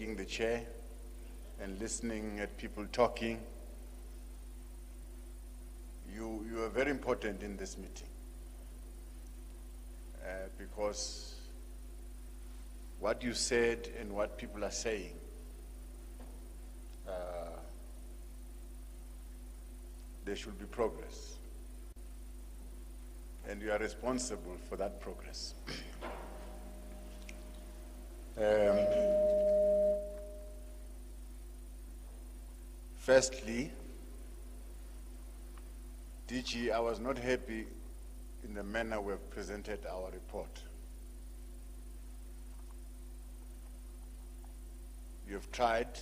taking the chair and listening at people talking. You are very important in this meeting because what you said and what people are saying, there should be progress. And you are responsible for that progress. Firstly, DG, I was not happy in the manner we have presented our report. You have tried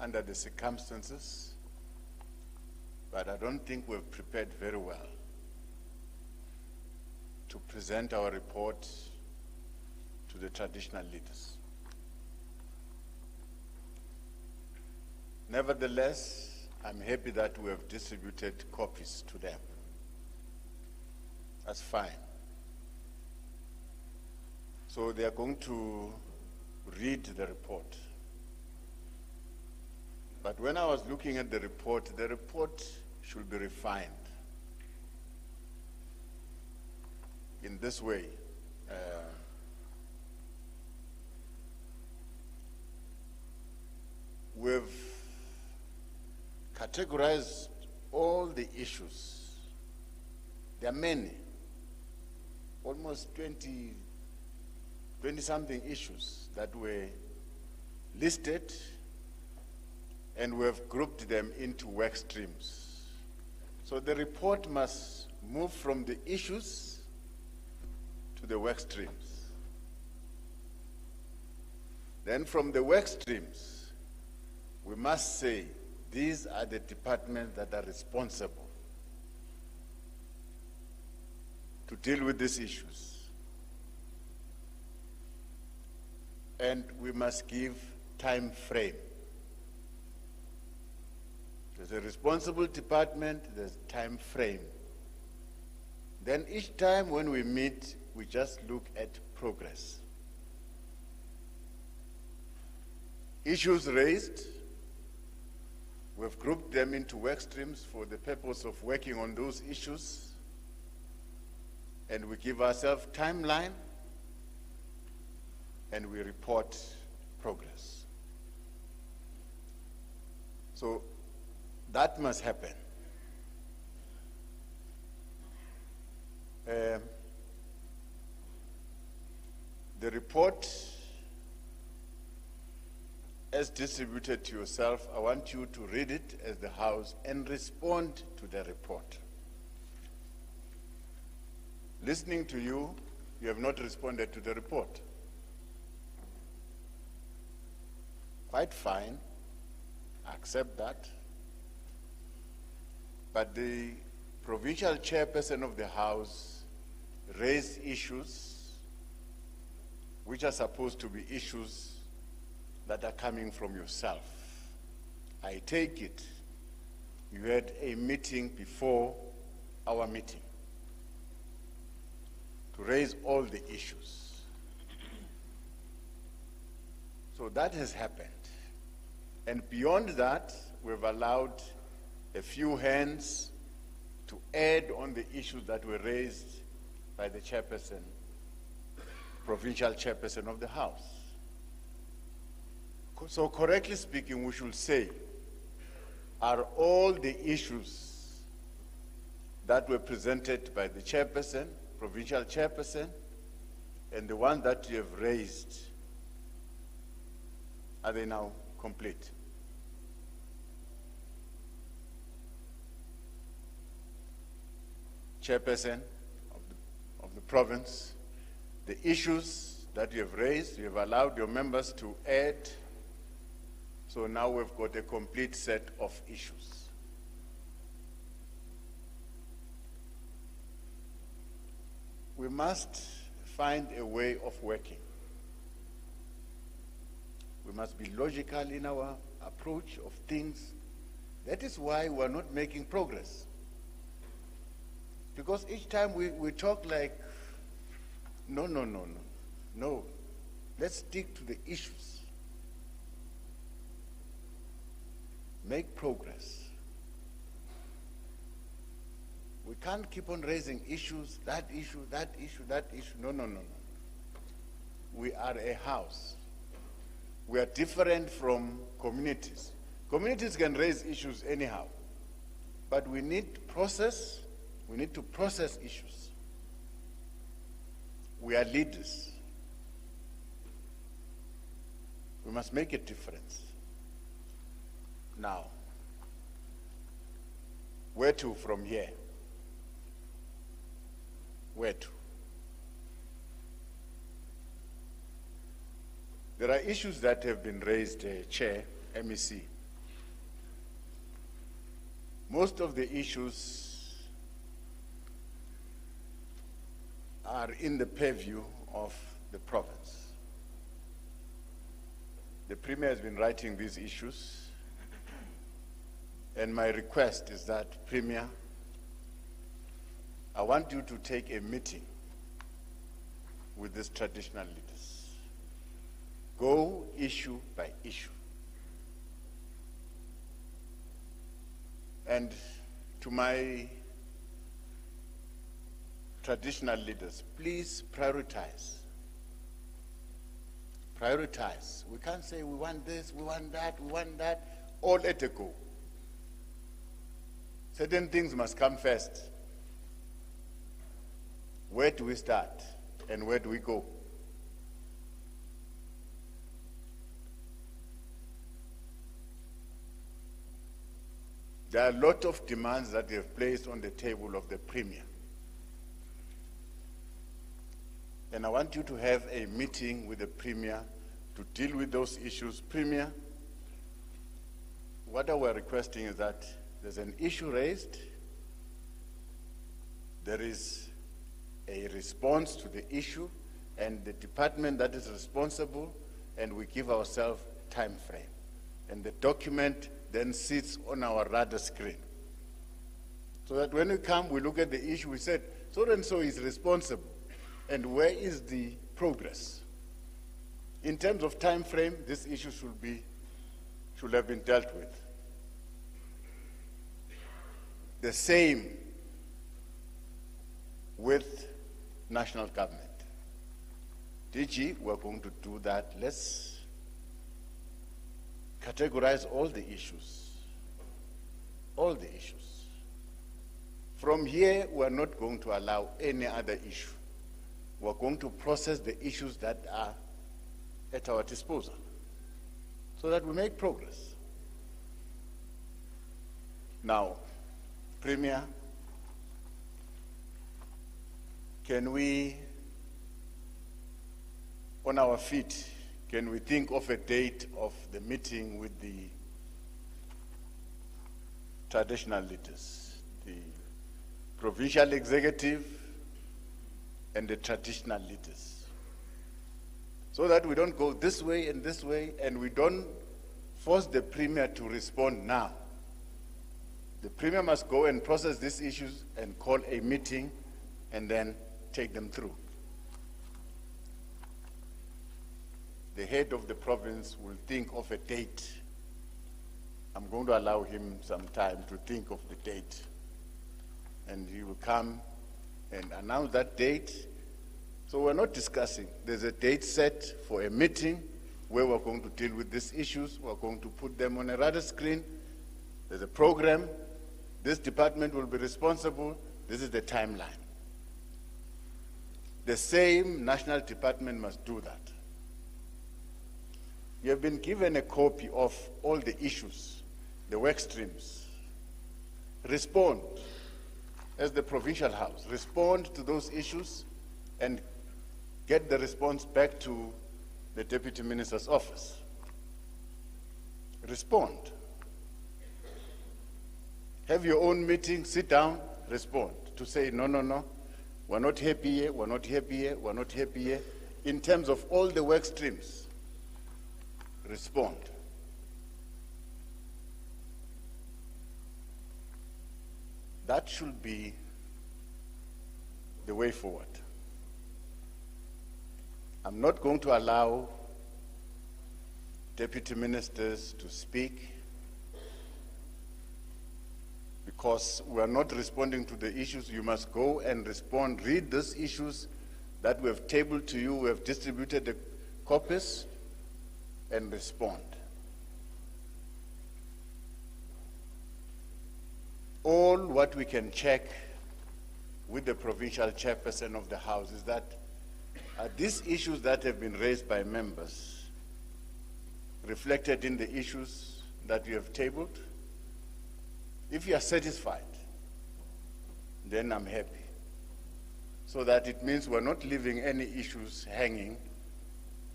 under the circumstances, but I don't think we've prepared very well to present our report to the traditional leaders. Nevertheless, I'm happy that we have distributed copies to them. That's fine. So they are going to read the report. But when I was looking at the report should be refined in this way. We've categorized all the issues. There are many, almost 20-something issues that were listed, and we have grouped them into work streams. So the report must move from the issues to the work streams. Then from the work streams, we must say, these are the departments that are responsible to deal with these issues. And we must give time frame. There's a responsible department, there's time frame. Then each time when we meet, we just look at progress. Issues raised, we've grouped them into work streams for the purpose of working on those issues, and we give ourselves timeline, and we report progress. So that must happen. The report, as distributed to yourself, I want you to read it as the House and respond to the report. Listening to you, you have not responded to the report. Quite fine, I accept that. But the provincial chairperson of the House raised issues which are supposed to be issues that are coming from yourself. I take it you had a meeting before our meeting to raise all the issues. So that has happened. And beyond that, we've allowed a few hands to add on the issues that were raised by the chairperson, provincial chairperson of the House. So correctly speaking, we should say, are all the issues that were presented by the chairperson, provincial chairperson, and the one that you have raised, are they now complete? Chairperson of the province, the issues that you have raised, you have allowed your members to add. So now we've got a complete set of issues. We must find a way of working. We must be logical in our approach of things. That is why we're not making progress. Because each time we talk like, no. Let's stick to the issues. make progress. We can't keep on raising issues, that issue, that issue, that issue. No, no, no, no. We are a house. We are different from communities. Communities can raise issues anyhow, but we need process. We need to process issues. We are leaders. We must make a difference. Now, where to from here? Where to? There are issues that have been raised, Chair, MEC. Most of the issues are in the purview of the province. The Premier has been writing these issues, and my request is that, Premier, I want you to take a meeting with these traditional leaders. Go issue by issue. And to my traditional leaders, please prioritize. Prioritize. We can't say we want this, we want that, all at a go. Certain things must come first. Where do we start and where do we go? There are a lot of demands that they have placed on the table of the Premier. And I want you to have a meeting with the Premier to deal with those issues. Premier, what I was requesting is that there's an issue raised, there is a response to the issue, and the department that is responsible, and we give ourselves time frame. And the document then sits on our radar screen. So that when we come, we look at the issue, we said, so-and-so is responsible, and where is the progress? In terms of time frame, this issue should have been dealt with. The same with national government. DG, we're going to do that. Let's categorize all the issues. All the issues. From here, we're not going to allow any other issue. We're going to process the issues that are at our disposal so that we make progress. Now, Premier, can we, on our feet, can we think of a date of the meeting with the traditional leaders, the provincial executive and the traditional leaders, so that we don't go this way and we don't force the Premier to respond now. The Premier must go and process these issues and call a meeting and then take them through. The head of the province will think of a date. I'm going to allow him some time to think of the date. And he will come and announce that date. So we're not discussing. There's a date set for a meeting where we're going to deal with these issues. We're going to put them on a radar screen. There's a program. This department will be responsible. This is the timeline. The same national department must do that. You have been given a copy of all the issues, the work streams. Respond as the provincial house. Respond to those issues and get the response back to the Deputy Minister's office. Respond. Have your own meeting, sit down, respond. To say, no, no, no, we're not happy here, we're not happy here, we're not happy here. In terms of all the work streams, respond. That should be the way forward. I'm not going to allow deputy ministers to speak because we are not responding to the issues. You must go and respond. Read these issues that we have tabled to you. We have distributed the copies, and respond. All what we can check with the provincial chairperson of the House is that these issues that have been raised by members reflected in the issues that you have tabled. If you are satisfied, then I'm happy. So that it means we're not leaving any issues hanging,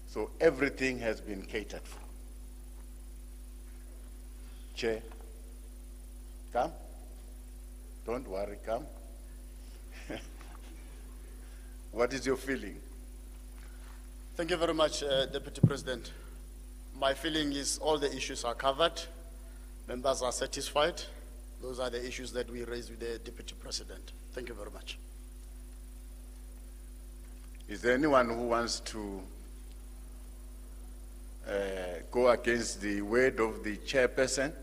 so everything has been catered for. Chair, come. Don't worry, come. What is your feeling? Thank you very much, Deputy President. My feeling is all the issues are covered. Members are satisfied. Those are the issues that we raised with the Deputy President. Thank you very much. Is there anyone who wants to go against the word of the chairperson?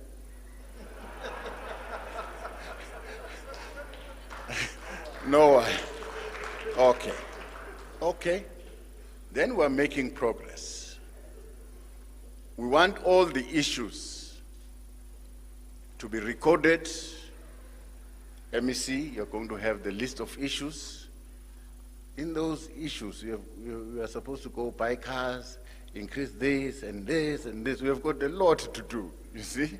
No. Okay. Okay. Then we're making progress. We want all the issues to be recorded. MEC, you're going to have the list of issues. In those issues, you are supposed to go buy cars, increase this and this and this. We have got a lot to do, you see?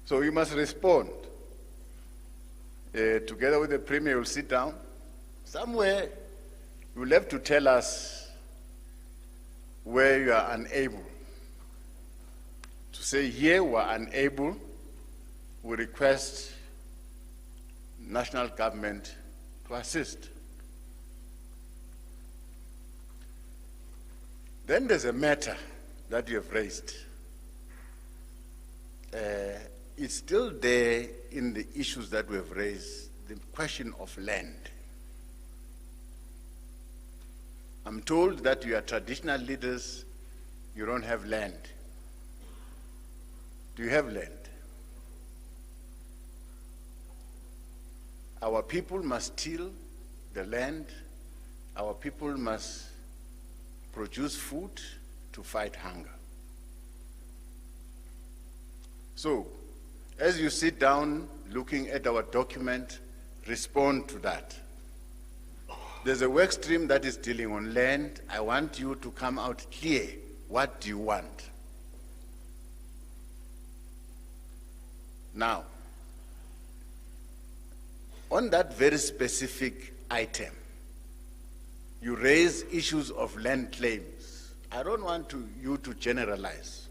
So you must respond. Together with the Premier, you'll sit down. Somewhere, you'll have to tell us where you are unable. To say here we're unable, we request national government to assist. Then there's a matter that you have raised. It's still there in the issues that we have raised, the question of land. I'm told that you are traditional leaders, you don't have land. Do you have land? Our people must till the land. Our people must produce food to fight hunger. So, as you sit down looking at our document, respond to that. There's a work stream that is dealing on land. I want you to come out clear. What do you want? Now, on that very specific item, you raise issues of land claims. I don't want you to generalize.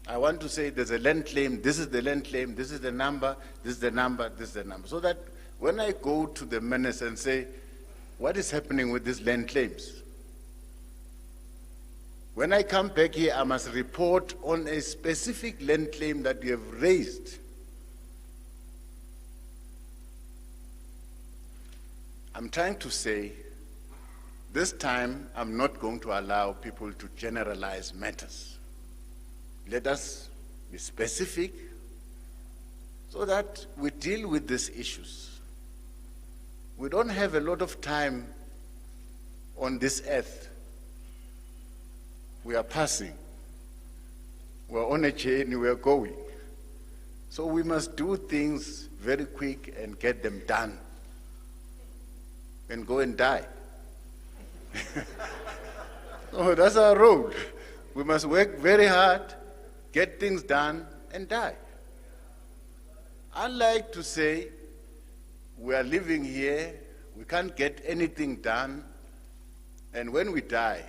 I want to say there's a land claim, this is the land claim, this is the number, this is the number, this is the number. So that when I go to the minister and say, what is happening with these land claims? When I come back here, I must report on a specific land claim that you have raised. I'm trying to say, this time I'm not going to allow people to generalize matters. Let us be specific so that we deal with these issues. We don't have a lot of time on this earth. We are passing. We're on a journey, we're going. So we must do things very quick and get them done and go and die. No, that's our road. We must work very hard, get things done, and die. Unlike to say, we are living here, we can't get anything done, and when we die,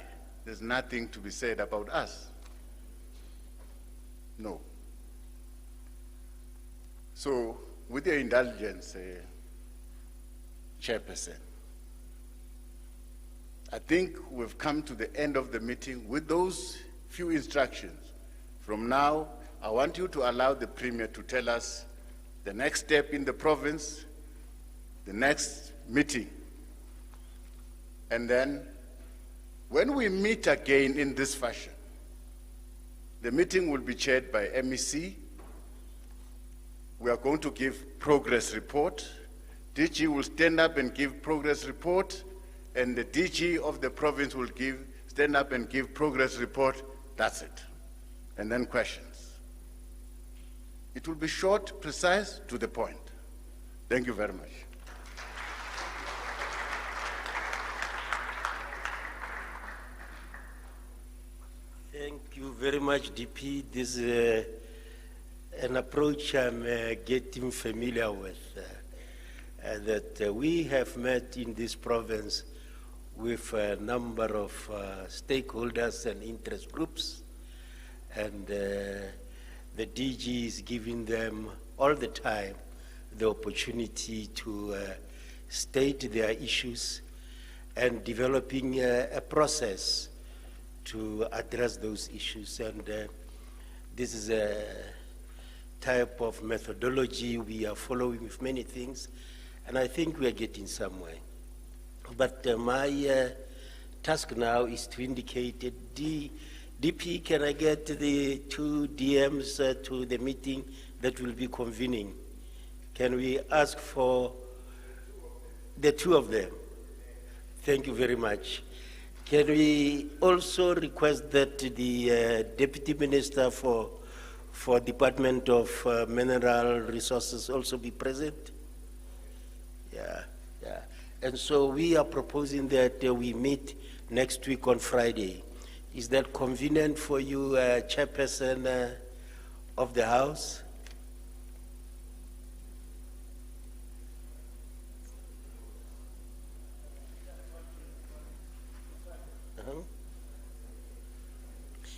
there's nothing to be said about us. No. So, with your indulgence, Chairperson, I think we've come to the end of the meeting with those few instructions. From now, I want you to allow the Premier to tell us the next step in the province, the next meeting. And then, when we meet again in this fashion, the meeting will be chaired by MEC, we are going to give progress report. DG will stand up and give progress report, and the DG of the province will stand up and give progress report. That's it. And then questions. It will be short, precise, to the point. Thank you very much. Thank you very much, DP. This is an approach I'm getting familiar with. That we have met in this province with a number of stakeholders and interest groups, and the DG is giving them all the time the opportunity to state their issues and developing a process to address those issues. And this is a type of methodology we are following with many things, and I think we are getting somewhere. But my task now is to indicate DP, can I get the 2 DMs to the meeting that will be convening? Can we ask for the 2 of them? Thank you very much. Can we also request that the Deputy Minister for Department of Mineral Resources also be present? Yeah. And so we are proposing that we meet next week on Friday. Is that convenient for you, Chairperson of the House?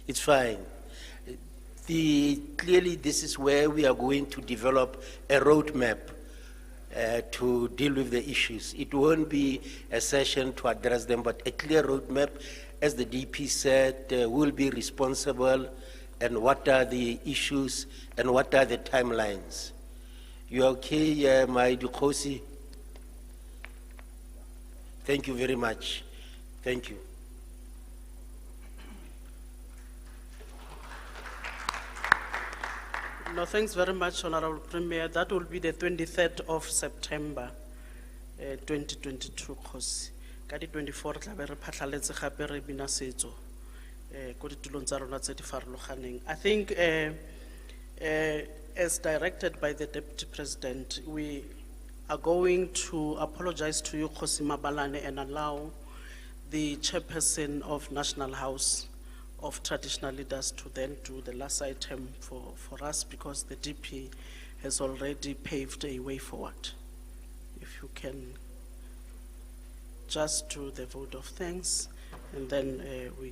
It's fine. Clearly, this is where we are going to develop a roadmap to deal with the issues. It won't be a session to address them, but a clear roadmap. As the DP said, will be responsible, and what are the issues, and what are the timelines. You okay, my Dukosi? Thank you very much. Thank you. No, thanks very much, Honorable Premier. That will be the 23rd of September, 2022, Khosi. Ka di 24 tla be re phatlaletse gape re bina setso ko ditulong tsa rona tse di farologaneng. I think as directed by the Deputy President, we are going to apologize to you, Khosi Mabalane, and allow the Chairperson of National House of Traditional Leaders to then do the last item for us, because the DP has already paved a way forward. If you can just do the vote of thanks, and then we